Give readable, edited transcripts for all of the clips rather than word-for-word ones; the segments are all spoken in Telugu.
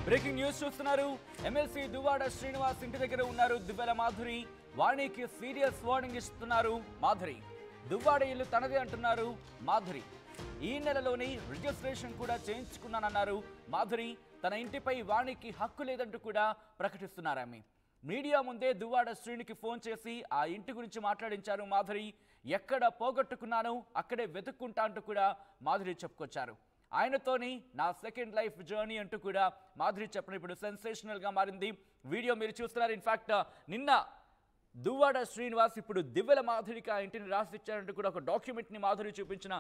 బ్రేకింగ్ న్యూస్ చూస్తున్నారు. ఎమ్మెల్సీ దువ్వాడ శ్రీనివాస్ ఇంటి దగ్గర ఉన్నారు దివ్యల మాధురి. వాణికి సీరియస్ వార్నింగ్ ఇస్తున్నారు మాధురి. దువ్వాడ ఇల్లు తనదే అంటున్నారు మాధురి. ఈ నెలలోనే రిజిస్ట్రేషన్ కూడా చేయించుకున్నానన్నారు మాధురి. తన ఇంటిపై వాణికి హక్కు లేదంటూ కూడా ప్రకటిస్తున్నారు ఆమె. మీడియా ముందే దువ్వాడ శ్రీనికి ఫోన్ చేసి ఆ ఇంటి గురించి మాట్లాడించారు మాధురి. ఎక్కడ పోగొట్టుకున్నానో అక్కడే వెతుక్కుంటా అంటూ కూడా మాధురి చెప్పుకొచ్చారు. ఆయనతోని నా సెకండ్ లైఫ్ జర్నీ అంటూ కూడా మాధురి చెప్పడం ఇప్పుడు సెన్సేషనల్గా మారింది. వీడియో మీరు చూస్తున్నారు. ఇన్ఫ్యాక్ట్ నిన్న దువ్వాడ శ్రీనివాస్ ఇప్పుడు దివ్యల మాధురికి ఆ ఇంటిని రాసిచ్చారంటూ కూడా ఒక డాక్యుమెంట్ని మాధురి చూపించిన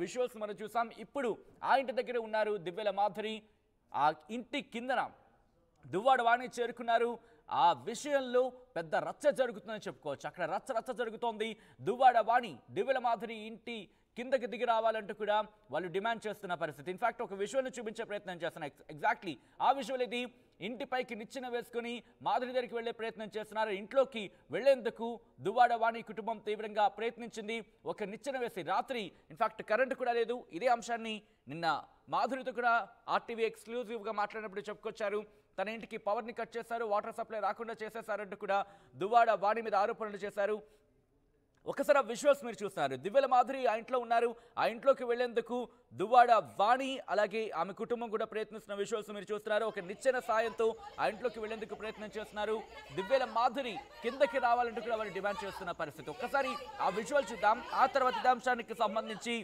విజువల్స్ మనం చూసాం. ఇప్పుడు ఆ ఇంటి దగ్గర ఉన్నారు దివ్యల మాధురి. ఆ ఇంటి కిందన దువ్వాడ వాణి చేరుకున్నారు. ఆ విషయంలో పెద్ద రచ్చ జరుగుతుందని చెప్పుకోవచ్చు. అక్కడ రచ్చ జరుగుతోంది. దువ్వాడ వాణి దివ్యల మాధురి ఇంటి కిందకి దిగి రావాలంటూ కూడా వాళ్ళు డిమాండ్ చేస్తున్న పరిస్థితి. ఇన్ఫాక్ట్ ఒక విజువల్ని చూపించే ప్రయత్నం చేస్తున్నారు. ఎగ్జాక్ట్లీ ఆ విజువల్ ఇది. ఇంటిపైకి నిచ్చెన వేసుకుని మాధురి దగ్గరికి వెళ్లే ప్రయత్నం చేస్తున్నారు. ఇంట్లోకి వెళ్లేందుకు దువ్వాడ వాణి కుటుంబం తీవ్రంగా ప్రయత్నించింది. ఒక నిచ్చెన వేసి రాత్రి ఇన్ఫాక్ట్ కరెంటు కూడా లేదు. ఇదే అంశాన్ని నిన్న మాధురితో కూడా ఆర్టీవీ ఎక్స్క్లూజివ్గా మాట్లాడినప్పుడు చెప్పుకొచ్చారు. తన ఇంటికి పవర్ని కట్ చేశారు, వాటర్ సప్లై రాకుండా చేసేశారంటూ కూడా దువ్వాడ వాణి మీద ఆరోపణలు చేశారు. ఒకసారి విజువల్స్ మీరు చూస్తున్నారు. దివ్యల మాధురి ఆ ఇంట్లో ఉన్నారు. ఆ ఇంట్లోకి వెళ్లేందుకు దువ్వాడ వాణి అలాగే ఆమె కుటుంబం కూడా ప్రయత్నిస్తున్న విజువల్స్ మీరు చూస్తున్నారు. ఒక నిచ్చెన సాయంతో ఆ ఇంట్లోకి వెళ్లేందుకు ప్రయత్నం చేస్తున్నారు. దివ్యల మాధురి కిందకి రావాలంటూ కూడా వాళ్ళు డిమాండ్ చేస్తున్న పరిస్థితి. ఒక్కసారి ఆ విజువల్ చూద్దాం. ఆ తర్వాత ఇదే అంశానికి సంబంధించి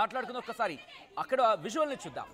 మాట్లాడుకుందాం. ఒక్కసారి అక్కడ విజువల్ని చూద్దాం.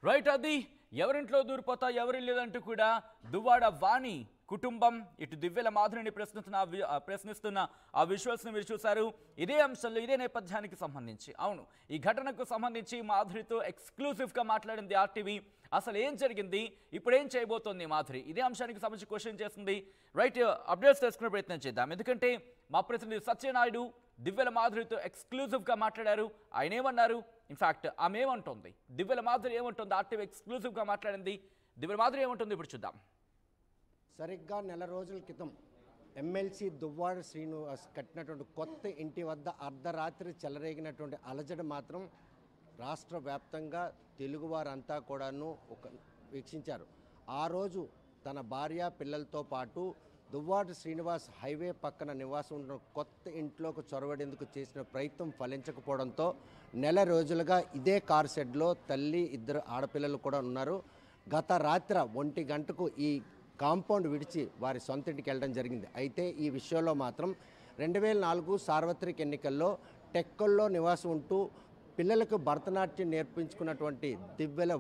రైట్, అది ఎవరింట్లో దూరిపోతా ఎవరి లేదంటూ కూడా దువ్వాడ వాణి కుటుంబం ఇటు దివ్యల మాధురిని ప్రశ్నిస్తున్న ఆ విజువల్స్ని మీరు చూశారు. ఇదే అంశంలో ఇదే నేపథ్యానికి సంబంధించి అవును ఈ ఘటనకు సంబంధించి మాధురితో ఎక్స్క్లూజివ్గా మాట్లాడింది ఆర్టీవీ. అసలు ఏం జరిగింది, ఇప్పుడు ఏం చేయబోతోంది మాధురి, ఇదే అంశానికి సంబంధించి క్వశ్చన్ చేస్తుంది. రైట్, అప్డేట్స్ తెలుసుకునే ప్రయత్నం చేద్దాం. ఎందుకంటే మా ప్రతినిధి సత్యనాయుడు దివ్యల మాధురితో ఎక్స్క్లూజివ్గా మాట్లాడారు. ఆయన ఏమన్నారు, ఇన్ఫ్యాక్ట్ ఆమె ఏమంటుంది, దివ్యల మాధురి ఏమంటుంది, ఆర్టీవీ ఎక్స్క్లూజివ్గా మాట్లాడింది. దివ్యల మాధురి ఏమంటుంది ఇప్పుడు చూద్దాం. సరిగ్గా నెల రోజుల క్రితం ఎమ్మెల్సీ దువ్వాడ శ్రీనివాస్ కట్టినటువంటి కొత్త ఇంటి వద్ద అర్ధరాత్రి చెలరేగినటువంటి అలజడి మాత్రం రాష్ట్ర వ్యాప్తంగా తెలుగువారంతా కూడాను వీక్షించారు. ఆ రోజు తన భార్య పిల్లలతో పాటు దువ్వాడ శ్రీనివాస్ హైవే పక్కన నివాసం ఉన్న కొత్త ఇంట్లోకి చొరబడేందుకు చేసిన ప్రయత్నం ఫలించకపోవడంతో నెల రోజులుగా ఇదే కార్ షెడ్లో తల్లి ఇద్దరు ఆడపిల్లలు కూడా ఉన్నారు. గత రాత్రి 1 గంటకు ఈ కాంపౌండ్ విడిచి వారి సొంత ఇంటికి వెళ్ళడం జరిగింది. అయితే ఈ విషయంలో మాత్రం 2004 సార్వత్రిక ఎన్నికల్లో టెక్కల్లో నివాసం ఉంటూ పిల్లలకు భరతనాట్యం నేర్పించుకున్నటువంటి దివ్యల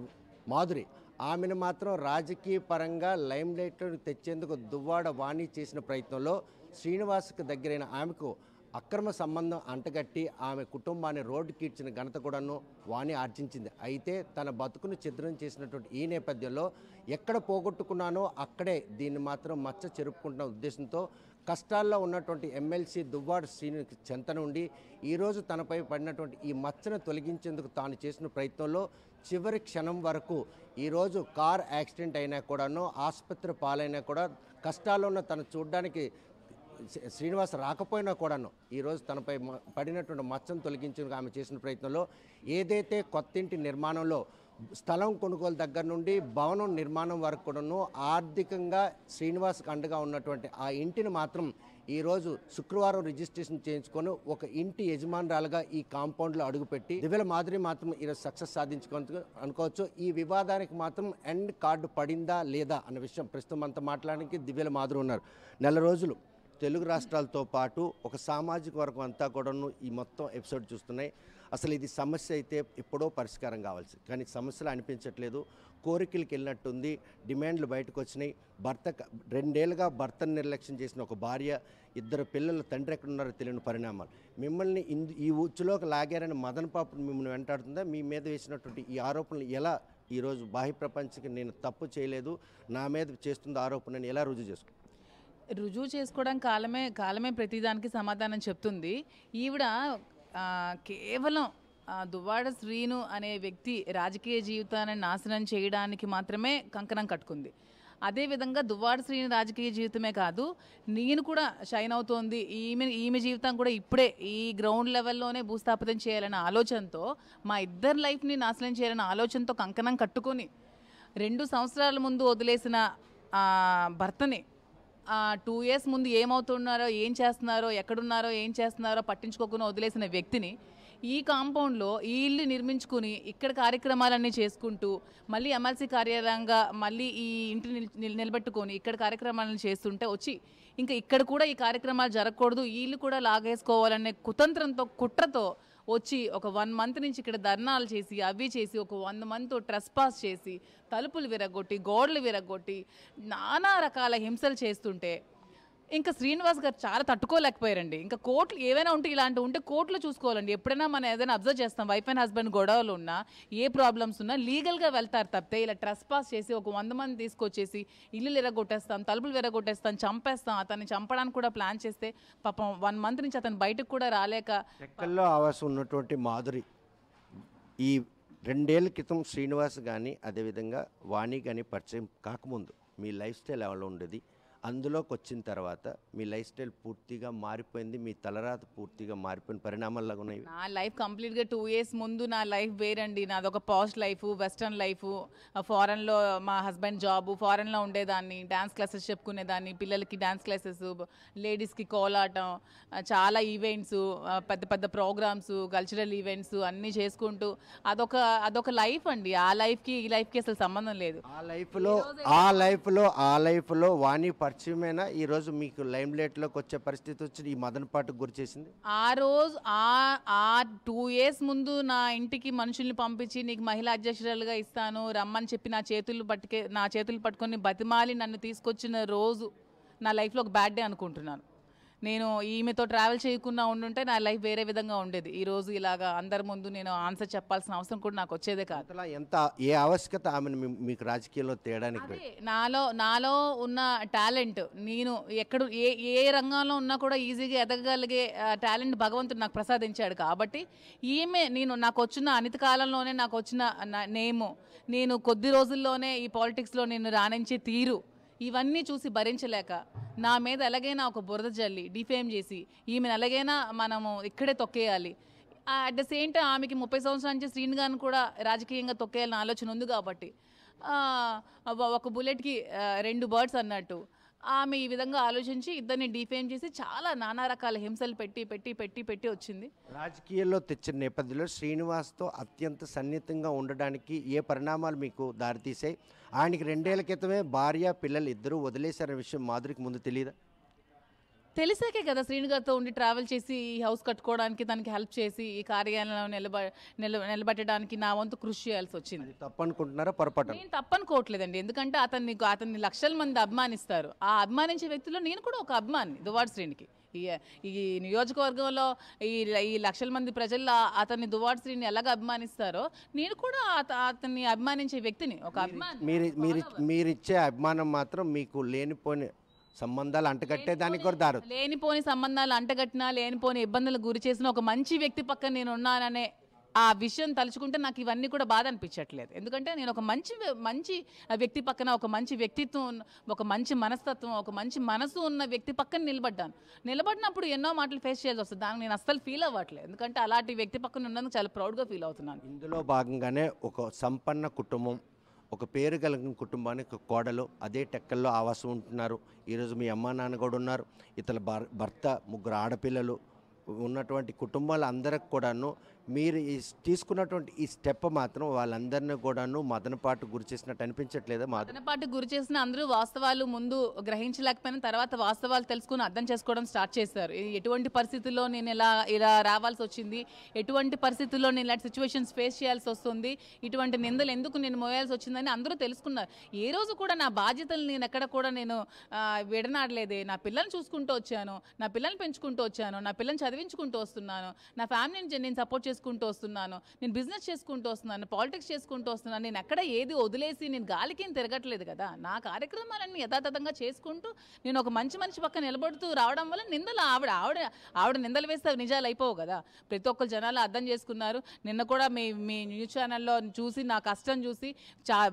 మాధురి ఆమెను మాత్రం రాజకీయ పరంగా లైమ్ లైట్లను తెచ్చేందుకు దువ్వాడ వాణి చేసిన ప్రయత్నంలో శ్రీనివాస్కి దగ్గరైన ఆమెకు అక్రమ సంబంధం అంటగట్టి ఆమె కుటుంబాన్ని రోడ్డుకి ఇచ్చిన ఘనత కూడాను వాణి ఆర్జించింది. అయితే తన బతుకును ఛిద్రం చేసినటువంటి ఈ నేపథ్యంలో ఎక్కడ పోగొట్టుకున్నానో అక్కడే దీన్ని మాత్రం మచ్చ చెరుపుకుంటున్న ఉద్దేశంతో కష్టాల్లో ఉన్నటువంటి ఎమ్మెల్సీ దువ్వాడ శ్రీని చెంత నుండి ఈరోజు తనపై పడినటువంటి ఈ మచ్చను తొలగించేందుకు తాను చేసిన ప్రయత్నంలో చివరి క్షణం వరకు ఈరోజు కార్ యాక్సిడెంట్ అయినా కూడాను ఆసుపత్రి పాలైనా కూడా కష్టాల్లో ఉన్న తను చూడడానికి శ్రీనివాస్ రాకపోయినా కూడాను ఈరోజు తనపై పడినటువంటి మచ్చను తొలగించేందుకు ఆమె చేసిన ప్రయత్నంలో ఏదైతే కొత్తింటి నిర్మాణంలో స్థలం కొనుగోలు దగ్గర నుండి భవనం నిర్మాణం వరకు కూడాను ఆర్థికంగా శ్రీనివాస్కి అండగా ఉన్నటువంటి ఆ ఇంటిని మాత్రం ఈరోజు శుక్రవారం రిజిస్ట్రేషన్ చేయించుకొని ఒక ఇంటి యజమానురాలుగా ఈ కాంపౌండ్లో అడుగుపెట్టి దివ్యల మాధురి మాత్రం ఈరోజు సక్సెస్ సాధించుకొని అనుకోవచ్చు. ఈ వివాదానికి మాత్రం ఎండ్ కార్డు పడిందా లేదా అన్న విషయం ప్రస్తుతం అంతా మాట్లాడడానికి దివ్యల మాధురి ఉన్నారు. నెల రోజులు తెలుగు రాష్ట్రాలతో పాటు ఒక సామాజిక వర్గం అంతా కూడాను ఈ మొత్తం ఎపిసోడ్ చూస్తున్నాయి. అసలు ఇది సమస్య అయితే ఎప్పుడో పరిష్కారం కావాల్సి, కానీ సమస్యలు అనిపించట్లేదు. కోరికలకు వెళ్ళినట్టుంది, డిమాండ్లు బయటకు వచ్చినాయి. భర్త 2 ఏళ్ళుగా భర్తను నిర్లక్ష్యం చేసిన ఒక భార్య, 2 పిల్లల తండ్రి ఎక్కడున్నారో తెలియని పరిణామాలు. మిమ్మల్ని ఈ ఉచ్చులోకి లాగారని మదన పాపను మిమ్మల్ని వెంటాడుతుందా? మీ మీద వేసినటువంటి ఈ ఆరోపణలు ఎలా ఈరోజు బాహ్య ప్రపంచకి నేను తప్పు చేయలేదు, నా మీద చేస్తుంది ఆరోపణని ఎలా రుజువు చేసుకోవడం కాలమే ప్రతిదానికి సమాధానం చెప్తుంది. ఈవిడ కేవలం దువ్వాడ శ్రీను అనే వ్యక్తి రాజకీయ జీవితాన్ని నాశనం చేయడానికి మాత్రమే కంకణం కట్టుకుంది. అదేవిధంగా దువ్వాడ శ్రీను రాజకీయ జీవితమే కాదు, నేను కూడా షైన్ అవుతోంది, ఈమె జీవితం కూడా ఇప్పుడే ఈ గ్రౌండ్ లెవెల్లోనే భూస్థాపితం చేయాలనే ఆలోచనతో, మా ఇద్దరి లైఫ్ని నాశనం చేయాలనే ఆలోచనతో కంకణం కట్టుకొని 2 సంవత్సరాల ముందు వదిలేసిన భర్తని 2 years ముందు ఏమవుతున్నారో, ఏం చేస్తున్నారో, ఎక్కడున్నారో, ఏం చేస్తున్నారో పట్టించుకోకుండా వదిలేసిన వ్యక్తిని ఈ కాంపౌండ్లో ఈ ఇల్లు నిర్మించుకుని ఇక్కడ కార్యక్రమాలన్నీ చేసుకుంటూ మళ్ళీ ఎమ్మెల్సీ కార్యాలయంగా మళ్ళీ ఈ ఇంటిని నిలబెట్టుకొని ఇక్కడ కార్యక్రమాలను చేస్తుంటే వచ్చి ఇంకా ఇక్కడ కూడా ఈ కార్యక్రమాలు జరగకూడదు, ఈ ఇల్లు కూడా లాగేసుకోవాలనే కుతంత్రంతో కుట్రతో వచ్చి ఒక 1 month నుంచి ఇక్కడ ధర్నాలు చేసి అవి చేసి ఒక 100 మందితో ట్రెస్పాస్ చేసి తలుపులు విరగొట్టి గోడలు విరగొట్టి నానా రకాల హింసలు చేస్తుంటే ఇంకా శ్రీనివాస్ గారు చాలా తట్టుకోలేకపోయారండి. ఇంకా కోర్టులు ఏవైనా ఉంటే ఇలాంటివి ఉంటే కోర్టులో చూసుకోవాలండి. ఎప్పుడైనా మనం ఏదైనా అబ్జర్వ్ చేస్తాం, వైఫ్ అండ్ హస్బెండ్ గొడవలు ఉన్నా ఏ ప్రాబ్లమ్స్ ఉన్నా లీగల్గా వెళ్తారు తప్పితే ఇలా ట్రెస్పాస్ చేసి ఒక 100 మంది తీసుకొచ్చేసి ఇల్లు విరగొట్టేస్తాం, తలుపులు విరగొట్టేస్తాం, చంపేస్తాం, అతన్ని చంపడానికి కూడా ప్లాన్ చేస్తే పాపం 1 month నుంచి అతను బయటకు కూడా రాలేక ఎక్కల్లో ఆవాసం ఉన్నటువంటి మాధురి ఈ 2 ఏళ్ల క్రితం శ్రీనివాస్ కానీ అదేవిధంగా వాణి కానీ పరిచయం కాకముందు మీ లైఫ్ స్టైల్ ఎలా ఉండేది? అందులోకి వచ్చిన తర్వాత మీ లైఫ్ స్టైల్ పూర్తిగా మారిపోయింది, మీ తలరాత పూర్తిగా మారిపోయిన పరిణామాల్లాగా ఉన్నాయి. నా లైఫ్ కంప్లీట్గా 2 years ముందు నా లైఫ్ వేరండి. నాది ఒక పాస్ట్ లైఫ్, వెస్టర్న్ లైఫ్. ఫారెన్లో మా హస్బెండ్ జాబు, ఫారెన్లో ఉండేదాన్ని, డ్యాన్స్ క్లాసెస్ చెప్పుకునేదాన్ని, పిల్లలకి డ్యాన్స్ క్లాసెస్, లేడీస్కి కోలాటం, చాలా ఈవెంట్స్, పెద్ద పెద్ద ప్రోగ్రామ్స్, కల్చరల్ ఈవెంట్స్ అన్నీ చేసుకుంటూ అదొక లైఫ్ అండి. ఆ లైఫ్కి ఈ లైఫ్కి అసలు సంబంధం లేదు. ఆ లైఫ్లో వాణి పరిచయమైనా ఈరోజు మీకు లైమ్ లైట్లోకి వచ్చే పరిస్థితి వచ్చి ఈ మదన పాటకు గురి చేసింది. ఆ రోజు ఆ 2 years ముందు నా ఇంటికి మనుషుల్ని పంపించి నీకు మహిళా అధ్యక్షురాలుగా ఇస్తాను రమ్మని చెప్పి నా చేతులు పట్టుకొని బతిమాలి నన్ను తీసుకొచ్చిన రోజు నా లైఫ్లో ఒక బ్యాడ్ డే అనుకుంటున్నాను. నేను ఈమెతో ట్రావెల్ చేయకుండా ఉండుంటే నా లైఫ్ వేరే విధంగా ఉండేది. ఈరోజు ఇలాగా అందరి ముందు నేను ఆన్సర్ చెప్పాల్సిన అవసరం కూడా నాకు వచ్చేదే కాదు. ఏ ఆవశ్యకత ఆమెను మీకు రాజకీయాల్లో తేడానికి? నాలో ఉన్న టాలెంట్, నేను ఏ రంగంలో ఉన్నా కూడా ఈజీగా ఎదగగలిగే టాలెంట్ భగవంతుడు నాకు ప్రసాదించాడు. కాబట్టి నాకు వచ్చిన అనిత కాలంలోనే నాకు వచ్చిన నేము, నేను కొద్ది రోజుల్లోనే ఈ పాలిటిక్స్లో నేను రాణించే తీరు, ఇవన్నీ చూసి భరించలేక నా మీద ఎలాగైనా ఒక బురద జల్లి డిఫేమ్ చేసి ఈమెను ఎలాగైనా మనము ఇక్కడే తొక్కేయాలి. అట్ ద సేమ్ టైం ఆమెకి 30 సంవత్సరాల నుంచి శ్రీను గారిని కూడా రాజకీయంగా తొక్కేయాలని ఆలోచన ఉంది. కాబట్టి ఒక బుల్లెట్కి 2 birds అన్నట్టు ఆమె ఈ విధంగా ఆలోచించి ఇద్దరిని డిఫేమ్ చేసి చాలా నానా రకాల హింసలు పెట్టి వచ్చింది. రాజకీయాల్లో తెచ్చిన నేపథ్యంలో శ్రీనివాస్తో అత్యంత సన్నిహితంగా ఉండడానికి ఏ పరిణామాలు మీకు దారితీసాయి? ఆయనకి 2 ఏళ్ల క్రితమే భార్య పిల్లలు ఇద్దరు వదిలేశారనే విషయం మాధురికి ముందు తెలియదా? తెలిసాకే కదా శ్రీను గారితో ఉండి ట్రావెల్ చేసి ఈ హౌస్ కట్టుకోవడానికి తనకి హెల్ప్ చేసి ఈ కార్యాలయంలో నిలబెట్టడానికి నా వంతు కృషి చేయాల్సి వచ్చింది. తప్పనుకుంటున్నారా? పొరపాటు? నేను తప్పనుకోవట్లేదండి. ఎందుకంటే అతన్ని లక్షల మంది అభిమానిస్తారు. ఆ అభిమానించే వ్యక్తుల్లో నేను కూడా ఒక అభిమాని దువ్వాడ శ్రీనికి. ఈ నియోజకవర్గంలో ఈ లక్షల మంది ప్రజల్లో అతన్ని దువ్వాడ శ్రీని ఎలాగ అభిమానిస్తారో నేను కూడా అతన్ని అభిమానించే వ్యక్తిని, ఒక అభిమాని. మీరిచ్చే అభిమానం మాత్రం మీకు లేనిపోని సంబంధాలు అంటగట్టేదానికి కూడా దారు. లేనిపోని సంబంధాలు అంటగట్టినా, లేనిపోని ఇబ్బందులకు గురి చేసిన ఒక మంచి వ్యక్తి పక్కన నేను ఉన్నాననే ఆ విషయం తలుచుకుంటే నాకు ఇవన్నీ కూడా బాధ అనిపించట్లేదు. ఎందుకంటే నేను ఒక మంచి వ్యక్తి పక్కన, ఒక మంచి వ్యక్తిత్వం, ఒక మంచి మనస్తత్వం, ఒక మంచి మనసు ఉన్న వ్యక్తి పక్కన నిలబడినప్పుడు ఎన్నో మాటలు ఫేస్ చేయాల్సి వస్తుంది. దానికి నేను అస్సలు ఫీల్ అవ్వట్లేదు. ఎందుకంటే అలాంటి వ్యక్తి పక్కన ఉన్నందుకు చాలా ప్రౌడ్గా ఫీల్ అవుతున్నాను. ఇందులో భాగంగానే ఒక సంపన్న కుటుంబం, ఒక పేరు కలిగిన కుటుంబానికి ఒక కోడలు అదే టెక్కల్లో ఆవాసం ఉంటున్నారు. ఈరోజు మీ అమ్మా నాన్న కూడా ఉన్నారు, ఇతర భర్త, 3 ఆడపిల్లలు ఉన్నటువంటి కుటుంబాలు అందరికి కూడాను మీరు తీసుకున్నటువంటి ఈ స్టెప్ మాత్రం వాళ్ళందరినీ కూడాను మదనపాటు గురి చేసినట్టు అనిపించట్లేదా? మదనపాటు గురి చేసిన అందరూ వాస్తవాలు ముందు గ్రహించలేకపోయినా తర్వాత వాస్తవాలు తెలుసుకుని అర్థం చేసుకోవడం స్టార్ట్ చేశారు. ఎటువంటి పరిస్థితుల్లో నేను ఇలా రావాల్సి వచ్చింది, ఎటువంటి పరిస్థితుల్లో నేను ఇలాంటి సిచ్యువేషన్స్ ఫేస్ చేయాల్సి వస్తుంది, ఇటువంటి నిందలు ఎందుకు నేను మోయాల్సి వచ్చిందని అందరూ తెలుసుకున్నారు. ఏ రోజు కూడా నా బాధ్యతలు నేను ఎక్కడ కూడా నేను విడనాడలేదే. నా పిల్లల్ని చూసుకుంటూ వచ్చాను, నా పిల్లల్ని పెంచుకుంటూ వచ్చాను, నా పిల్లల్ని చదివించుకుంటూ వస్తున్నాను, నా ఫ్యామిలీని నేను సపోర్ట్ చేసుకుంటూ వస్తున్నాను, నేను బిజినెస్ చేసుకుంటూ వస్తున్నాను, పాలిటిక్స్ చేసుకుంటూ వస్తున్నాను. నేను ఎక్కడ ఏది వదిలేసి నేను గాలికి తిరగట్లేదు కదా. నా కార్యక్రమాలన్నీ యథాతథంగా చేసుకుంటూ నేను ఒక మంచి మనిషి పక్కన నిలబడుతూ రావడం వల్ల నిందలు ఆవిడ నిందలు వేస్తే నిజాలు అయిపోవు కదా. ప్రతి ఒక్కరు జనాలు అర్థం చేసుకున్నారు. నిన్న కూడా మీ న్యూస్ ఛానల్లో చూసి నా కష్టం చూసి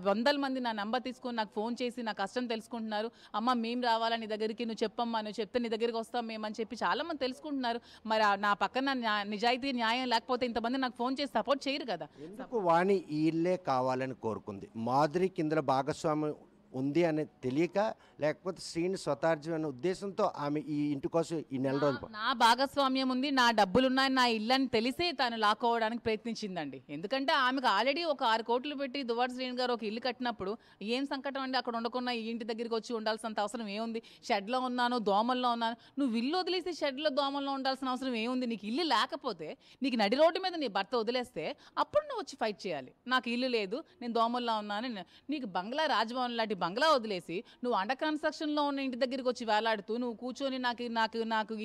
వందల మంది నా నంబర్ తీసుకొని నాకు ఫోన్ చేసి నా కష్టం తెలుసుకుంటున్నారు. అమ్మ మేము రావాలా నీ దగ్గరికి, నువ్వు చెప్పమ్మా, నువ్వు చెప్తే నీ దగ్గరికి వస్తాం మేమని చెప్పి చాలామంది తెలుసుకుంటున్నారు. మరి నా పక్కన నిజాయితీ న్యాయం లేకపోతే ఇంతమంది నాకు ఫోన్ చేసి సపోర్ట్ చేయరు కదా. ఎందుకు వాణి ఈ ఇల్లే కావాలని కోరుకుంది? మాధురి కింద భాగస్వామి ఉంది అని తెలియక, లేకపోతే శ్రీని స్వతార్జం అనే ఉద్దేశంతో ఆమె ఈ ఇంటి కోసం ఈ నెల రోజులు నా భాగస్వామ్యం ఉంది, నా డబ్బులున్నాయని నా ఇల్లని తెలిసే తను లాక్కోవడానికి ప్రయత్నించిందండి. ఎందుకంటే ఆమెకు ఆల్రెడీ ఒక 6 కోట్లు పెట్టి దువ్వాడ శ్రీని గారు ఒక ఇల్లు కట్టినప్పుడు ఏం సంకటం అండి, అక్కడ ఉండకుండా ఈ ఇంటి దగ్గరికి వచ్చి ఉండాల్సినంత అవసరం ఏముంది? షెడ్లో ఉన్నాను, దోమల్లో ఉన్నాను, నువ్వు ఇల్లు వదిలేసి షెడ్లో దోమల్లో ఉండాల్సిన అవసరం ఏముంది? నీకు ఇల్లు లేకపోతే, నీకు నడి రోడ్డు మీద నీ భర్త వదిలేస్తే అప్పుడు నువ్వు వచ్చి ఫైట్ చేయాలి. నాకు ఇల్లు లేదు, నేను దోమల్లో ఉన్నాను. నీకు బంగ్లా, రాజ్భవన్ లాంటి బంగ్లా వదిలేసి నువ్వు అండర్ కన్స్ట్రక్షన్లో ఉన్న ఇంటి దగ్గరికి వచ్చి వేలాడుతూ నువ్వు కూర్చొని నాకు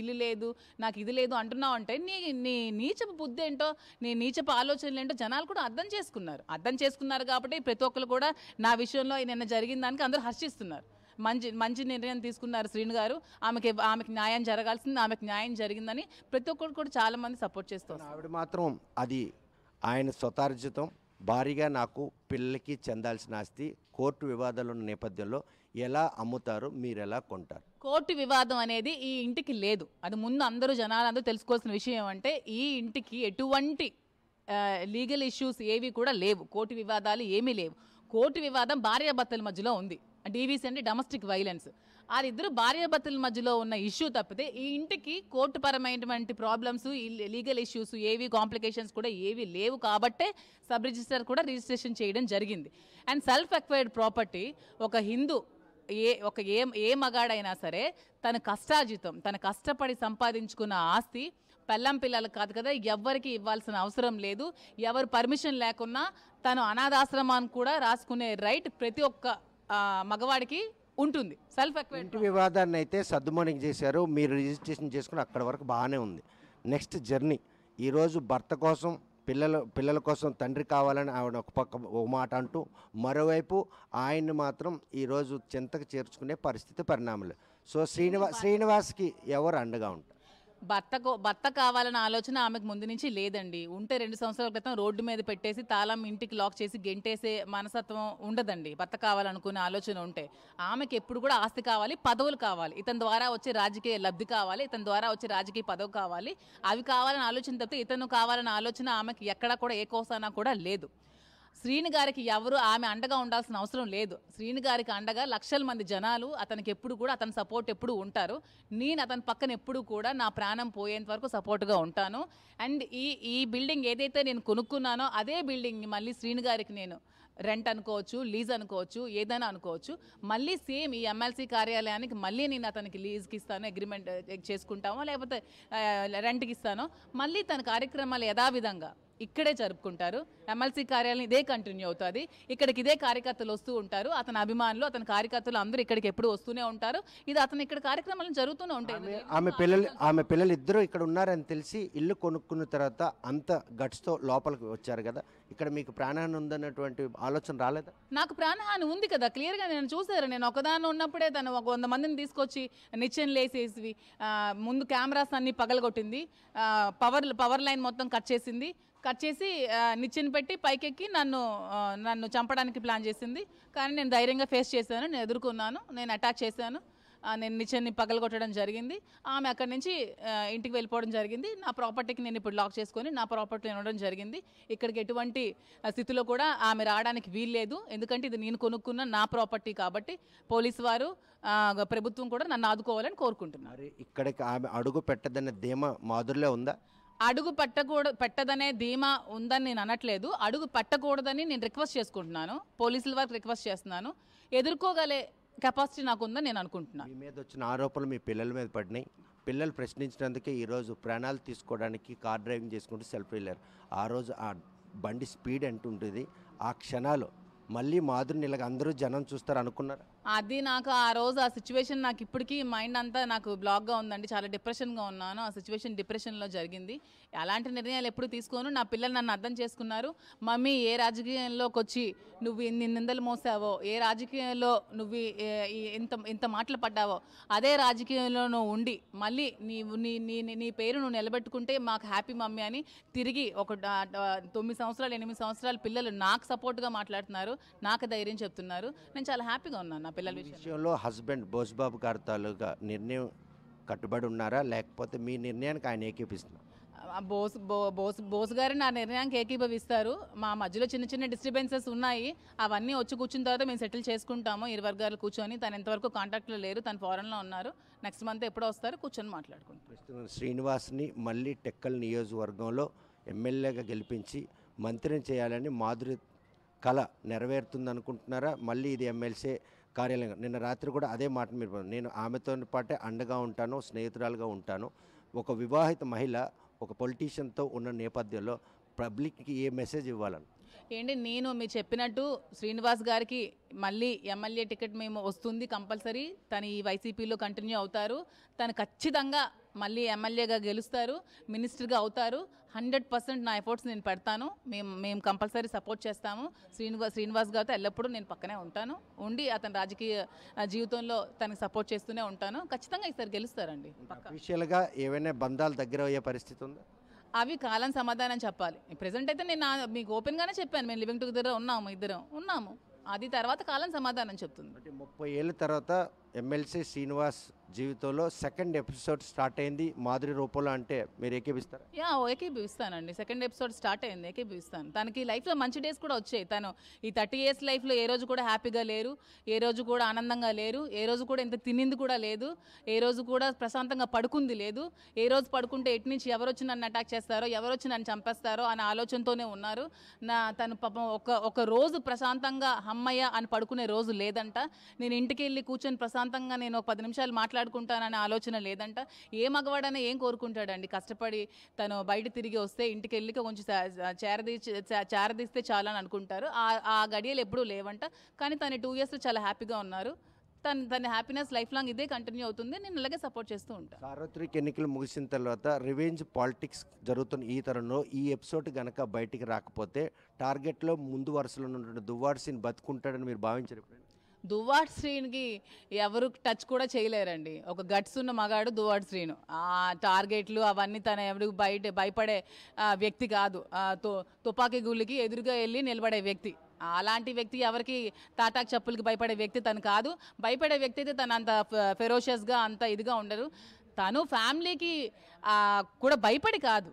ఇల్లు లేదు, నాకు ఇది లేదు అంటున్నావు అంటే నీ నీచపు బుద్ధి ఏంటో, నీ నీచపు ఆలోచనలు ఏంటో జనాలు కూడా అర్థం చేసుకున్నారు కాబట్టి ప్రతి ఒక్కరు కూడా నా విషయంలో నిన్న జరిగిన దానికి అందరూ హర్షిస్తున్నారు. మంచి నిర్ణయం తీసుకున్నారు శ్రీను గారు. ఆమెకి న్యాయం జరగాల్సింది, ఆమెకు న్యాయం జరిగిందని ప్రతి ఒక్కరు కూడా చాలా మంది సపోర్ట్ చేస్తారు. ఆవిడ మాత్రం అది ఆయన స్వతార్జితం, భారీగా నాకు పిల్లలకి చెందాల్సిన ఆస్తి కోర్టు వివాదాలు ఉన్న నేపథ్యంలో ఎలా అమ్ముతారు, మీరు ఎలా కొంటారు? కోర్టు వివాదం అనేది ఈ ఇంటికి లేదు. అది ముందు జనాలందరూ తెలుసుకోవాల్సిన విషయం ఏమంటే ఈ ఇంటికి ఎటువంటి లీగల్ ఇష్యూస్ ఏవి కూడా లేవు, కోర్టు వివాదాలు ఏమీ లేవు. కోర్టు వివాదం భార్యాభర్తల మధ్యలో ఉంది, డీవీసీ అంటే డొమెస్టిక్ వైలెన్స్. వాళ్ళిద్దరు భార్యాభర్తల మధ్యలో ఉన్న ఇష్యూ తప్పితే ఈ ఇంటికి కోర్టు పరమైనటువంటి ప్రాబ్లమ్స్, లీగల్ ఇష్యూస్ ఏవి, కాంప్లికేషన్స్ కూడా ఏవి లేవు. కాబట్టే సబ్ రిజిస్టర్ కూడా రిజిస్ట్రేషన్ చేయడం జరిగింది. అండ్ సెల్ఫ్ అక్వైర్డ్ ప్రాపర్టీ ఒక హిందూ ఏ మగాడైనా సరే తన కష్టార్జితం, తన కష్టపడి సంపాదించుకున్న ఆస్తి పెళ్ళం పిల్లలు కాదు కదా, ఎవ్వరికి ఇవ్వాల్సిన అవసరం లేదు. ఎవరు పర్మిషన్ లేకున్నా తను అనాథాశ్రమాన్ని కూడా రాసుకునే రైట్ ప్రతి ఒక్క మగవాడికి ఉంటుంది. సెల్ఫ్ అక్వైర్డ్ ఇంటి వివాదాన్ని అయితే సద్దుమణికి చేశారు, మీరు రిజిస్ట్రేషన్ చేసుకుని అక్కడ వరకు బాగానే ఉంది. నెక్స్ట్ జర్నీ, ఈరోజు భర్త కోసం పిల్లల కోసం తండ్రి కావాలని ఆవిడ ఒక పక్క ఓ మాట అంటూ, మరోవైపు ఆయన్ని మాత్రం ఈరోజు చింతకు చేర్చుకునే పరిస్థితి పరిణామాలు. సో శ్రీనివాస్కి ఎవరు అండగా ఉంటారు? భర్త కావాలన్న ఆలోచన ఆమెకు ముందు నుంచి లేదండి. ఉంటే 2 సంవత్సరాల క్రితం రోడ్డు మీద పెట్టేసి తాళం ఇంటికి లాక్ చేసి గెంటేసే మనస్తత్వం ఉండదండి. భర్త కావాలనుకునే ఆలోచన ఉంటే ఆమెకి ఎప్పుడు కూడా ఆస్తి కావాలి, పదవులు కావాలి, ఇతని ద్వారా వచ్చే రాజకీయ లబ్ధి కావాలి, ఇతని ద్వారా వచ్చే రాజకీయ పదవి కావాలి, అవి కావాలని ఆలోచన తప్పితే ఇతను కావాలన్న ఆలోచన ఆమెకి ఎక్కడా కూడా ఏ కోసానా కూడా లేదు. శ్రీని గారికి ఎవరు ఆమె అండగా ఉండాల్సిన అవసరం లేదు. శ్రీని గారికి అండగా లక్షల మంది జనాలు అతనికి ఎప్పుడు కూడా అతని సపోర్ట్ ఎప్పుడు ఉంటారు. నేను అతని పక్కన ఎప్పుడు కూడా నా ప్రాణం పోయేంత వరకు సపోర్ట్గా ఉంటాను. అండ్ ఈ బిల్డింగ్ ఏదైతే నేను కొనుక్కున్నానో అదే బిల్డింగ్ని మళ్ళీ శ్రీని గారికి నేను రెంట్ అనుకోవచ్చు, లీజ్ అనుకోవచ్చు, ఏదైనా అనుకోవచ్చు, మళ్ళీ సేమ్ ఈ ఎమ్మెల్సీ కార్యాలయానికి మళ్ళీ నేను అతనికి లీజ్కి ఇస్తాను, అగ్రిమెంట్ చేసుకుంటామో లేకపోతే రెంట్కి ఇస్తానో, మళ్ళీ తన కార్యక్రమాలు యథావిధంగా ఇక్కడే జరుపుకుంటారు. ఎమ్మెల్సీ కార్యాలయం ఇదే కంటిన్యూ అవుతుంది. ఇక్కడికి ఇదే కార్యకర్తలు వస్తూ ఉంటారు. అతని అభిమానులు, అతని కార్యకర్తలు అందరూ ఇక్కడికి ఎప్పుడు వస్తూనే ఉంటారు. ఇది అతను ఇక్కడ కార్యక్రమాలు జరుగుతూనే ఉంటాయి. ఆమె పిల్లలు ఇద్దరు ఇక్కడ ఉన్నారని తెలిసి ఇల్లు కొనుక్కున్న తర్వాత అంత గట్స్తో లోపలికి వచ్చారు కదా, ఇక్కడ మీకు ప్రాణహాని ఉందన్నటువంటి ఆలోచన రాలేదా? నాకు ప్రాణహాని ఉంది కదా, క్లియర్గా నేను చూసారు. నేను ఒకదాన్ని ఉన్నప్పుడే తను 100 మందిని తీసుకొచ్చి నిచ్చెన లేసేసి ముందు కెమెరాస్ అన్ని పగలగొట్టింది, పవర్ లైన్ మొత్తం కట్ చేసి నిచ్చెన పెట్టి పైకెక్కి నన్ను చంపడానికి ప్లాన్ చేసింది. కానీ నేను ధైర్యంగా ఫేస్ చేశాను, నేను ఎదుర్కొన్నాను, నేను అటాక్ చేశాను, నేను నిచ్చెన్ని పగలగొట్టడం జరిగింది. ఆమె అక్కడి నుంచి ఇంటికి వెళ్ళిపోవడం జరిగింది. నా ప్రాపర్టీకి నేను ఇప్పుడు లాక్ చేసుకొని నా ప్రాపర్టీలో ఉండడం జరిగింది. ఇక్కడికి ఎటువంటి స్థితిలో కూడా ఆమె రావడానికి వీల్లేదు. ఎందుకంటే ఇది నేను కొనుక్కున్న నా ప్రాపర్టీ కాబట్టి పోలీసు వారు, ప్రభుత్వం కూడా నన్ను ఆదుకోవాలని కోరుకుంటున్నారు. ఇక్కడికి ఆమె అడుగు పెట్టదన్న ధీమా మాధురిలో ఉందా? అడుగు పెట్టదనే ధీమా ఉందని నేను అనట్లేదు. అడుగు పెట్టకూడదని నేను రిక్వెస్ట్ చేసుకుంటున్నాను. పోలీసుల వరకు రిక్వెస్ట్ చేస్తున్నాను. ఎదుర్కోగలే కెపాసిటీ నాకు ఉందని నేను అనుకుంటున్నాను. మీ మీద వచ్చిన ఆరోపణలు మీ పిల్లల మీద పడినాయి. పిల్లలు ప్రశ్నించినందుకే ఈరోజు ప్రాణాలు తీసుకోవడానికి కార్ డ్రైవింగ్ చేసుకుంటూ సెల్ఫ్ వెళ్ళారు. ఆ రోజు ఆ బండి స్పీడ్ అంటుంటుంది. ఆ క్షణాలు మళ్ళీ మాధురిని ఇలాగ అందరూ జనం చూస్తారు అనుకున్నారు. అది నాకు ఆ రోజు ఆ సిచ్యువేషన్ నాకు ఇప్పటికీ మైండ్ అంతా నాకు బ్లాక్గా ఉందండి. చాలా డిప్రెషన్గా ఉన్నాను. ఆ సిచ్యువేషన్ డిప్రెషన్లో జరిగింది. అలాంటి నిర్ణయాలు ఎప్పుడు తీసుకోను. నా పిల్లలు నన్ను అర్థం చేసుకున్నారు. మమ్మీ ఏ రాజకీయంలోకి వచ్చి నువ్వు ఇన్ని నిందలు మోసావో, ఏ రాజకీయంలో నువ్వు ఇంత మాటలు పడ్డావో, అదే రాజకీయంలో నువ్వు ఉండి మళ్ళీ నీ పేరు నువ్వు నిలబెట్టుకుంటే మాకు హ్యాపీ మమ్మీ అని తిరిగి ఒక 9 సంవత్సరాలు 8 సంవత్సరాల పిల్లలు నాకు సపోర్ట్గా మాట్లాడుతున్నారు, నాకు ధైర్యం చెప్తున్నారు. నేను చాలా హ్యాపీగా ఉన్నాను నా పిల్లల విషయంలో. హస్బెండ్ బోస్బాబు గారి తాలూకా నిర్ణయం కట్టుబడి ఉన్నారా, లేకపోతే మీ నిర్ణయానికి ఆయన ఏకీపిస్తున్నారు? బోస్ గారు నా నిర్ణయానికి ఏకీభవిస్తారు. మా మధ్యలో చిన్న చిన్న డిస్టర్బెన్సెస్ ఉన్నాయి. అవన్నీ వచ్చి కూర్చున్న తర్వాత మేము సెటిల్ చేసుకుంటాము. ఇరు వర్గాలు కూర్చొని. తను ఎంతవరకు కాంటాక్ట్లో లేరు, తను ఫారెన్లో ఉన్నారు. నెక్స్ట్ మంత్ ఎప్పుడో వస్తారు, కూర్చొని మాట్లాడుకుంటాం. శ్రీనివాస్ని మళ్ళీ టెక్కల్ నియోజకవర్గంలో ఎమ్మెల్యేగా గెలిపించి మంత్రిని చేయాలని మాధురి కళ నెరవేరుతుంది అనుకుంటున్నారా? మళ్ళీ ఇది ఎమ్మెల్సీ కార్యాలయం. నిన్న రాత్రి కూడా అదే మాట మీరు, నేను ఆమెతో పాటే అండగా ఉంటాను, స్నేహితురాలుగా ఉంటాను. ఒక వివాహిత మహిళ ఒక పొలిటీషియన్తో ఉన్న నేపథ్యంలో పబ్లిక్కి ఏ మెసేజ్ ఇవ్వాలని? ఏంటి, నేను మీరు చెప్పినట్టు శ్రీనివాస్ గారికి మళ్ళీ ఎమ్మెల్యే టికెట్ మేము వస్తుంది కంపల్సరీ. తను ఈ వైసీపీలో కంటిన్యూ అవుతారు. తను ఖచ్చితంగా మళ్ళీ ఎమ్మెల్యేగా గెలుస్తారు, మినిస్టర్గా అవుతారు. 100% నా ఎఫర్ట్స్ నేను పెడతాను. మేము కంపల్సరీ సపోర్ట్ చేస్తాము. శ్రీనివాస్ గారితో ఎల్లప్పుడూ నేను పక్కనే ఉంటాను. ఉండి అతని రాజకీయ జీవితంలో తనకి సపోర్ట్ చేస్తూనే ఉంటాను. ఖచ్చితంగా ఈసారి గెలుస్తారండి. అఫీషియల్గా ఏవైనా బంధాలు దగ్గర అయ్యే పరిస్థితి ఉందా? అవి కాలం సమాధానం చెప్పాలి. ప్రజెంట్ అయితే నేను మీకు ఓపెన్గానే చెప్పాను, మేము లివింగ్ టుగెదర్ ఇద్దరం ఉన్నాము. అది తర్వాత కాలం సమాధానం చెప్తుంది. అంటే 30 ఏళ్ళ తర్వాత ఎమ్మెల్సీ శ్రీనివాస్ జీవితంలో సెకండ్ ఎపిసోడ్ స్టార్ట్ అయింది మాధురి రూపంలో, అంటే మీరు ఏకీపిస్తారా? ఏకీపిస్తానండి. సెకండ్ ఎపిసోడ్ స్టార్ట్ అయింది, ఏకీపిస్తాను. తనకి లైఫ్లో మంచి డేస్ కూడా వచ్చాయి. తను ఈ 30 years లైఫ్లో ఏ రోజు కూడా హ్యాపీగా లేరు, ఏ రోజు కూడా ఆనందంగా లేరు, ఏ రోజు కూడా ఇంత తినింది కూడా లేదు, ఏ రోజు కూడా ప్రశాంతంగా పడుకుంది లేదు. ఏ రోజు పడుకుంటే ఎటు నుంచి ఎవరు వచ్చి నన్ను అటాక్ చేస్తారో, ఎవరు వచ్చి నన్ను చంపేస్తారో అనే ఆలోచనతోనే ఉన్నారు. తను పాపం ఒక రోజు ప్రశాంతంగా అమ్మయ్య అని పడుకునే రోజు లేదంట. నేను ఇంటికి వెళ్ళి కూర్చొని ప్రశాంతంగా నేను ఒక 10 నిమిషాలు మాట్లాడుకుంటాననే ఆలోచన లేదంట. ఏ మగవాడైనా ఏం కోరుకుంటాడండి? కష్టపడి తను బయట తిరిగి వస్తే ఇంటికి వెళ్ళి కొంచెం చేరదీస్తే చాలని అనుకుంటారు. ఆ గడియలు ఎప్పుడూ లేవంట. కానీ తను 2 years చాలా హ్యాపీగా ఉన్నారు. తన హ్యాపీనెస్ లైఫ్ లాంగ్ ఇదే కంటిన్యూ అవుతుంది. నేను ఇలాగే సపోర్ట్ చేస్తూ ఉంటాను. సార్వత్రిక ఎన్నికలు ముగిసిన తర్వాత రివెంజ్ పాలిటిక్స్ జరుగుతున్న ఈ తరంలో ఈ ఎపిసోడ్ కనుక బయటికి రాకపోతే టార్గెట్లో ముందు వరుసలో ఉన్నటువంటి దువ్వాడ శ్రీని బతుకుంటాడని మీరు భావించారు? దువ్వాడ శ్రీనికి ఎవరు టచ్ కూడా చేయలేరండి. ఒక గట్స్ ఉన్న మగాడు దువ్వాడ శ్రీను. ఆ టార్గెట్లు అవన్నీ తన ఎవరు భయపడే వ్యక్తి కాదు. తుపాకీ గుళ్ళకి ఎదురుగా వెళ్ళి నిలబడే వ్యక్తి. అలాంటి వ్యక్తి ఎవరికి తాటాకు చెప్పులకి భయపడే వ్యక్తి తను కాదు. భయపడే వ్యక్తి అయితే తను అంత ఫెరోషియస్గా అంత ఇదిగా ఉండరు. తను ఫ్యామిలీకి కూడా భయపడి కాదు,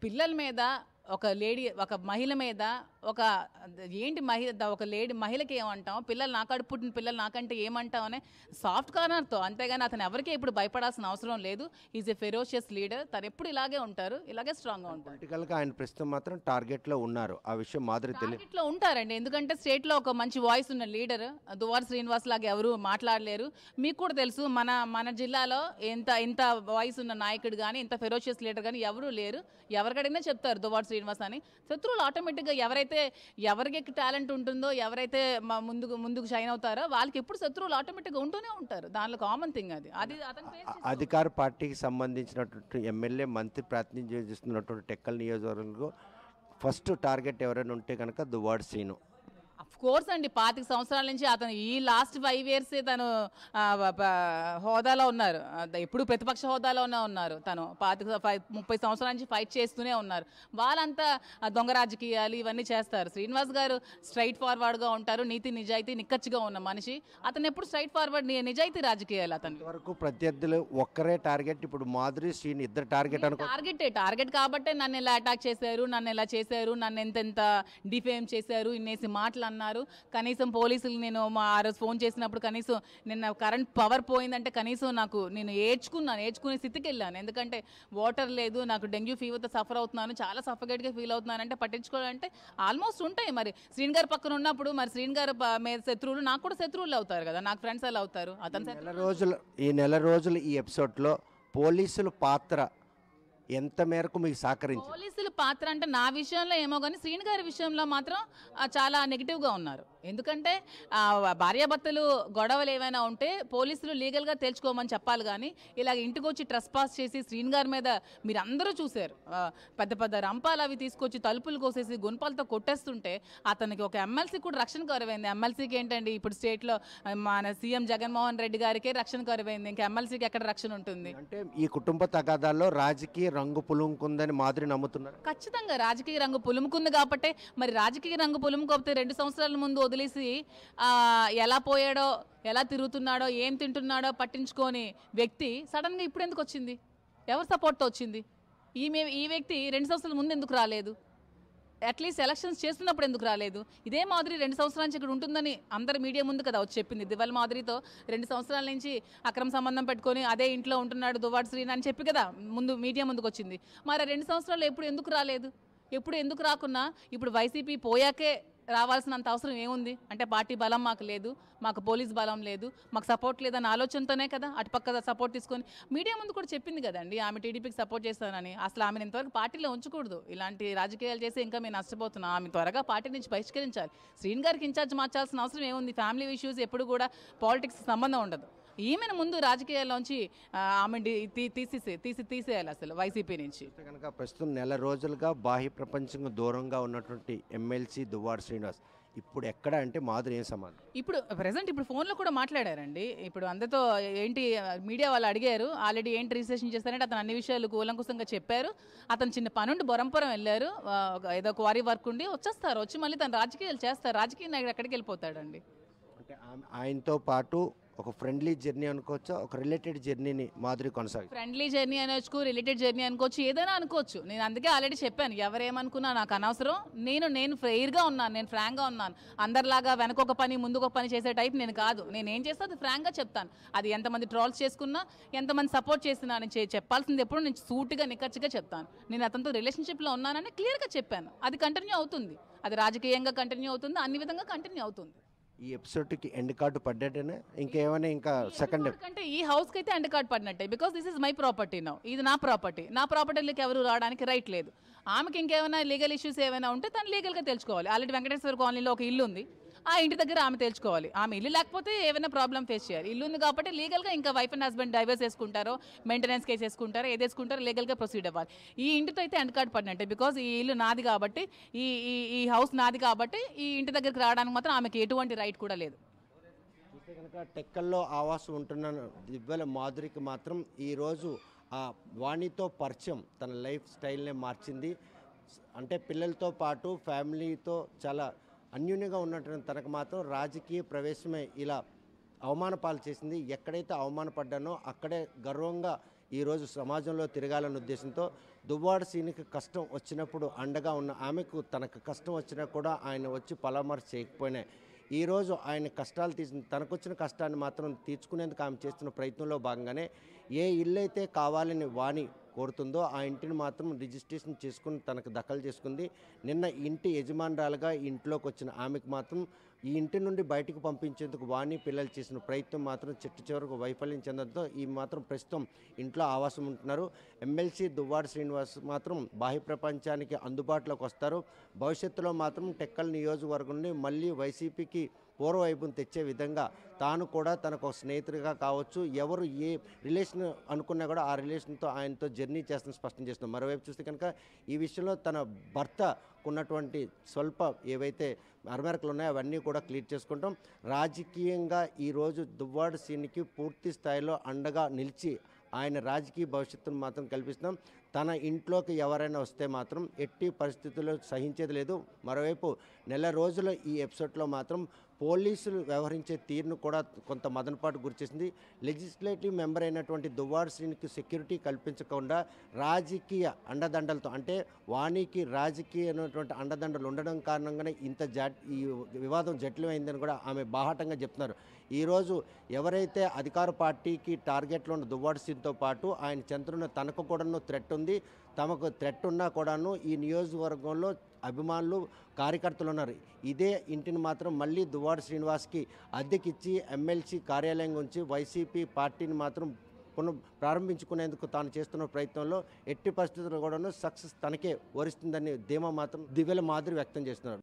పిల్లల మీద ఒక మహిళ మీద ఒక మహిళకి ఏమంటాం, పిల్లలు నాకాడు పుట్టిన పిల్లలు నాకంటే ఏమంటాం అనే సాఫ్ట్ కార్నర్తో. అంతేగాని అతను ఎవరికి ఇప్పుడు భయపడాల్సిన అవసరం లేదు. Is a ferocious leader. తను ఎప్పుడు ఇలాగే ఉంటారు, ఇలాగే స్ట్రాంగ్గా ఉంటారు. పొలిటికల్గా ఆయన ప్రస్తుతం మాత్రం టార్గెట్లో ఉన్నారు. ఆ విషయం మాదిరి టార్గెట్లో ఉంటారండి. ఎందుకంటే స్టేట్లో ఒక మంచి వాయిస్ ఉన్న లీడర్ దువ్వాడ శ్రీనివాస్ లాగా ఎవరు మాట్లాడలేరు. మీకు కూడా తెలుసు, మన జిల్లాలో ఇంత వాయిస్ ఉన్న నాయకుడు కానీ, ఇంత ఫెరోషియస్ లీడర్ కానీ ఎవరూ లేరు. ఎవరికైనా చెప్తారు దువ్వాడ శ్రీనివాస్ అని. శత్రువులు ఆటోమేటిక్గా ఎవరికి టాలెంట్ ఉంటుందో, ఎవరైతే ముందుకు షైన్ అవుతారో వాళ్ళకి ఎప్పుడు శత్రువులు ఆటోమేటిక్గా ఉంటూనే ఉంటారు. దానిలో కామన్ థింగ్ అది అధికార పార్టీకి సంబంధించినటువంటి ఎమ్మెల్యే మంత్రి ప్రాతినిధ్యం చేస్తున్నటువంటి టెక్కల్ నియోజకవర్గంలో ఫస్ట్ టార్గెట్ ఎవరైనా ఉంటే కనుక దువ్వాడ శ్రీను. కోర్స్ అండి. 25 సంవత్సరాల నుంచి అతను ఈ లాస్ట్ 5 years తను హోదాలో ఉన్నారు. ఎప్పుడు ప్రతిపక్ష హోదాలోనే ఉన్నారు. తను 30 సంవత్సరాల నుంచి ఫైట్ చేస్తూనే ఉన్నారు. వాళ్ళంతా దొంగ రాజకీయాలు ఇవన్నీ చేస్తారు. శ్రీనివాస్ గారు స్ట్రైట్ ఫార్వర్డ్గా ఉంటారు. నీతి నిజాయితీ నిక్కచ్చిగా ఉన్న మనిషి. అతను ఎప్పుడు స్ట్రైట్ ఫార్వర్డ్ నిజాయితీ రాజకీయాలు. అతను వరకు ప్రత్యర్థులు ఒక్కరే టార్గెట్. ఇప్పుడు మాధురి శ్రీని ఇద్దరు టార్గెట్ టార్గెట్ కాబట్టే నన్ను ఇలా అటాక్ చేశారు, నన్ను ఇలా చేశారు, నన్ను ఎంత డిఫేమ్ చేశారు, ఇన్నేసి మాటలు అన్నారు, అన్నారు. కనీసం పోలీసులు నేను ఆ రోజు ఫోన్ చేసినప్పుడు కనీసం నిన్న కరెంట్ పవర్ పోయిందంటే కనీసం నేను ఏడ్చుకునే స్థితికి వెళ్ళాను. ఎందుకంటే వాటర్ లేదు, నాకు డెంగ్యూ ఫీవర్తో సఫర్ అవుతున్నాను, చాలా సఫకేట్గా ఫీల్ అవుతున్నాను అంటే పట్టించుకోవాలంటే ఆల్మోస్ట్ ఉంటాయి. మరి శ్రీన్ గారు పక్కన ఉన్నప్పుడు మరి శ్రీన్ గారు మీద శత్రువులు నాకు కూడా శత్రువులు అవుతారు కదా, నాకు ఫ్రెండ్స్ ఎలా అవుతారు? అతను ఈ నెల రోజులు ఈ ఎపిసోడ్లో పోలీసుల పాత్ర ఎంత మేరకు మీకు సహకరించింది? పోలీసుల పాత్ర అంటే నా విషయంలో ఏమో కానీ శ్రీని గారి విషయంలో మాత్రం చాలా నెగిటివ్గా ఉన్నారు. ఎందుకంటే భార్యాభర్తలు గొడవలు ఏమైనా ఉంటే పోలీసులు లీగల్గా తేల్చుకోమని చెప్పాలి, కానీ ఇలాగ ఇంటికి వచ్చి ట్రెస్పాస్ చేసి శ్రీని గారి మీద మీరు అందరూ చూశారు, పెద్ద పెద్ద రంపాలు అవి తీసుకొచ్చి తలుపులు కోసేసి గుణపాలతో కొట్టేస్తుంటే అతనికి ఒక ఎమ్మెల్సీ కూడా రక్షణ కరువైంది. ఎమ్మెల్సీకి ఏంటండి ఇప్పుడు స్టేట్లో మన సీఎం జగన్మోహన్ రెడ్డి గారికే రక్షణ కరువైంది, ఇంకా ఎమ్మెల్సీకి ఎక్కడ రక్షణ ఉంటుంది? అంటే ఈ కుటుంబ తగాదాల్లో రాజకీయ రంగు పులుముకుందని మాదిరి నమ్ముతున్నారు. ఖచ్చితంగా రాజకీయ రంగు పులుముకుంది కాబట్టి మరి రాజకీయ రంగు పులుముకోకపోతే 2 సంవత్సరాల ముందు వదిలేసి ఎలా పోయాడో, ఎలా తిరుగుతున్నాడో, ఏం తింటున్నాడో పట్టించుకొని వ్యక్తి సడన్గా ఇప్పుడు ఎందుకు వచ్చింది? ఎవరు సపోర్ట్తో వచ్చింది? ఈ వ్యక్తి 2 సంవత్సరాల ముందు ఎందుకు రాలేదు? అట్లీస్ట్ ఎలక్షన్స్ చేస్తున్నప్పుడు ఎందుకు రాలేదు? ఇదే మాదిరి 2 సంవత్సరాల నుంచి ఇక్కడ ఉంటుందని అందరు మీడియా ముందు కదా వచ్చి చెప్పింది. దివాళ మాదిరితో 2 సంవత్సరాల నుంచి అక్రమ సంబంధం పెట్టుకొని అదే ఇంట్లో ఉంటున్నాడు దువ్వాడ శ్రీని అని చెప్పి కదా ముందు మీడియా ముందుకు వచ్చింది. మరి 2 సంవత్సరాలు ఎప్పుడు ఎందుకు రాలేదు? ఎప్పుడు ఎందుకు రాకున్నా ఇప్పుడు వైసీపీ పోయాకే రావాల్సినంత అవసరం ఏముంది? అంటే పార్టీ బలం మాకు లేదు, మాకు పోలీస్ బలం లేదు, మాకు సపోర్ట్ లేదన్న ఆలోచనతోనే కదా అటుపక్క సపోర్ట్ తీసుకొని మీడియా ముందు కూడా చెప్పింది కదండి ఆమె టీడీపీకి సపోర్ట్ చేస్తానని. అసలు ఆమెను ఇంతవరకు పార్టీలో ఉంచకూడదు, ఇలాంటి రాజకీయాలు చేసి ఇంకా మేము నష్టపోతున్నాం, ఆమె త్వరగా పార్టీ నుంచి బహిష్కరించాలి. శ్రీని గారికి ఇన్ఛార్జ్ మార్చాల్సిన అవసరం ఏముంది? ఫ్యామిలీ ఇష్యూస్ ఎప్పుడు కూడా పాలిటిక్స్ సంబంధం ఉండదు. ఈమెను ముందు రాజకీయాల్లోంచి ఆమె తీసేయాలి అసలు వైసీపీ నుంచి. కనుక ప్రస్తుతం నెల రోజులుగా బాహ్య ప్రపంచంగా దూరంగా ఉన్నటువంటి ఎమ్మెల్సీ దువ్వాడ శ్రీనివాస్ ఇప్పుడు ఎక్కడ అంటే మాధురి ఏం సమాధానం? ఇప్పుడు ఫోన్లో కూడా మాట్లాడారండి. ఇప్పుడు అందరితో ఏంటి మీడియా వాళ్ళు అడిగారు ఆల్రెడీ ఏంటి రిజిస్ట్రేషన్ చేస్తారంటే అతను అన్ని విషయాలు కూలంకుశంగా చెప్పారు. అతను చిన్న పనుండి బొరంపురం వెళ్ళారు, ఏదో క్వారీ వర్క్ ఉండి వచ్చేస్తారు, వచ్చి మళ్ళీ తను రాజకీయాలు చేస్తారు. రాజకీయ నాయకుడు ఎక్కడికి వెళ్ళిపోతాడండి? అంటే ఆయనతో పాటు ఒక ఫ్రెండ్లీ జర్నీ అనుకోవచ్చు, ఒక రిలేటెడ్ జర్నీని మాధురి కొనసాగుతుంది. ఫ్రెండ్లీ జర్నీ అనొచ్చు, రిలేటెడ్ జర్నీ అనుకోవచ్చు, ఏదైనా అనుకోవచ్చు. నేను అందుకే ఆల్రెడీ చెప్పాను, ఎవరేమనుకున్నా నాకు అనవసరం. నేను ఫెయిర్గా ఉన్నాను, నేను ఫ్రాంక్గా ఉన్నాను. అందరిలాగా వెనకొక పని ముందుకు ఒక పని చేసే టైప్ నేను కాదు. నేను ఏం చేస్తా అది ఫ్రాంక్గా చెప్తాను. అది ఎంతమంది ట్రోల్స్ చేసుకున్నా, ఎంతమంది సపోర్ట్ చేసినా నేను చెప్పాల్సింది ఎప్పుడు నేను సూటిగా నిక్కచ్చిగా చెప్తాను. నేను అతనితో రిలేషన్షిప్లో ఉన్నానని క్లియర్గా చెప్పాను. అది కంటిన్యూ అవుతుంది, అది రాజకీయంగా కంటిన్యూ అవుతుంది, అన్ని విధంగా కంటిన్యూ అవుతుంది. ఈ ఎపిసోడ్కి ఎండ్ కార్డు పడ్డట్టేనే ఇంకేమైనా ఇంకా సెకండ్ అంటే ఈ హౌస్కి అయితే ఎండ్ కార్డు పడినట్టే. Because this is my property now, ఇది నా ప్రాపర్టీలోకి ఎవరు రావడానికి రైట్ లేదు. ఆమెకి ఇంకేమైనా లీగల్ ఇష్యూస్ ఏమైనా ఉంటే తను లీగల్గా తెలుసుకోవాలి. ఆల్రెడీ వెంకటేశ్వర కాలనీలో ఒక ఇల్లు ఉంది, ఆ ఇంటి దగ్గర ఆమె తెలుసుకోవాలి. ఆమె ఇల్లు లేకపోతే ఏమైనా ప్రాబ్లం ఫేస్ చేయాలి. ఇల్లు ఉంది కాబట్టి లీగల్గా ఇంకా వైఫ్ అండ్ హస్బెండ్ డైవర్స్ వేసుకుంటారో, మెయింటెనెన్స్ కేసు వేసుకుంటారో, ఏది వేసుకుంటారో లీగల్గా ప్రొసీడ్ అవ్వాలి. ఈ ఇంటితో అయితే ఎండ్ కార్డు పడినట్టే. బికాస్ ఈ ఇల్లు నాది కాబట్టి, ఈ హౌస్ నాది కాబట్టి ఈ ఇంటి దగ్గరికి రావడానికి మాత్రం ఆమెకి ఎటువంటి రైట్ కూడా లేదు. చూస్తే కనుక టెక్కల్లో ఆవాసం ఉంటున్న దివ్వెల మాధురికి మాత్రం ఈరోజు ఆ వాణితో పరిచయం తన లైఫ్ స్టైల్నే మార్చింది. అంటే పిల్లలతో పాటు ఫ్యామిలీతో చాలా అన్యూన్యంగా ఉన్నటువంటి తనకు మాత్రం రాజకీయ ప్రవేశమే ఇలా అవమాన పాలు చేసింది. ఎక్కడైతే అవమానపడ్డానో అక్కడే గర్వంగా ఈరోజు సమాజంలో తిరగాలన్న ఉద్దేశంతో దువ్వాడ శ్రీనికి కష్టం వచ్చినప్పుడు అండగా ఉన్న ఆమెకు తనకు కష్టం వచ్చినా కూడా ఆయన వచ్చి పరామర్శ చేయకపోయినా ఈరోజు ఆయన కష్టాలు తనకు వచ్చిన కష్టాన్ని మాత్రం తీర్చుకునేందుకు ఆమె చేస్తున్న ప్రయత్నంలో భాగంగానే ఏ ఇల్లు అయితే కావాలని వాణి కోరుతుందో ఆ ఇంటిని మాత్రం రిజిస్ట్రేషన్ చేసుకుని తనకు దఖలు చేసుకుంది. నిన్న ఇంటి యజమానురాలుగా ఇంట్లోకి వచ్చిన ఆమెకు మాత్రం ఈ ఇంటి నుండి బయటకు పంపించేందుకు వాణి పిల్లలు చేసిన ప్రయత్నం మాత్రం చిట్టు చివరకు వైఫల్యం చెందడంతో ఈ మాత్రం ప్రస్తుతం ఇంట్లో ఆవాసం ఉంటున్నారు. ఎమ్మెల్సీ దువ్వాడ శ్రీనివాస్ మాత్రం బాహ్య ప్రపంచానికి అందుబాటులోకి వస్తారు. భవిష్యత్తులో మాత్రం టెక్కల్ నియోజకవర్గం నుండి మళ్ళీ వైసీపీకి పూర్వవైపును తెచ్చే విధంగా తాను కూడా తనకు ఒక స్నేహితుడిగా కావచ్చు, ఎవరు ఏ రిలేషన్ అనుకున్నా కూడా ఆ రిలేషన్తో ఆయనతో జర్నీ చేస్తాను స్పష్టం చేస్తున్నాం. మరోవైపు చూస్తే కనుక ఈ విషయంలో తన భర్తకున్నటువంటి స్వల్ప ఏవైతే అరమేరకలు ఉన్నాయో అవన్నీ కూడా క్లియర్ చేసుకుంటాం. రాజకీయంగా ఈరోజు దువ్వాడ శ్రీనికి పూర్తి స్థాయిలో అండగా నిలిచి ఆయన రాజకీయ భవిష్యత్తును మాత్రం కల్పిస్తున్నాం. తన ఇంట్లోకి ఎవరైనా వస్తే మాత్రం ఎట్టి పరిస్థితుల్లో సహించేది లేదు. మరోవైపు నెల రోజుల ఈ ఎపిసోడ్లో మాత్రం పోలీసులు వ్యవహరించే తీరును కూడా కొంత మదనపాటు గురిచేసింది. లెజిస్లేటివ్ మెంబర్ అయినటువంటి దువ్వాడ శ్రీనికి సెక్యూరిటీ కల్పించకుండా రాజకీయ అండదండలతో, అంటే వాణికి రాజకీయమైనటువంటి అండదండలు ఉండడం కారణంగానే ఇంత ఈ వివాదం జటిలమైందని కూడా ఆమె బాహాటంగా చెప్తున్నారు. ఈరోజు ఎవరైతే అధికార పార్టీకి టార్గెట్లో ఉన్న దువ్వాడ శ్రీతో పాటు ఆయన చెంతనున్న తనకు కూడాను థ్రెట్ ఉంది. తమకు థ్రెట్ ఉన్నా కూడాను ఈ నియోజకవర్గంలో అభిమానులు, కార్యకర్తలు ఉన్నారు. ఇదే ఇంటిని మాత్రం మళ్ళీ దువ్వాడ శ్రీనివాస్కి అద్దెకిచ్చి ఎమ్మెల్సీ కార్యాలయం నుంచి వైసీపీ పార్టీని మాత్రం ప్రారంభించుకునేందుకు తాను చేస్తున్న ప్రయత్నంలో ఎట్టి పరిస్థితుల్లో కూడాను సక్సెస్ తనకే వరిస్తుందని ధీమా మాత్రం దివ్యల మాదిరి వ్యక్తం చేస్తున్నారు.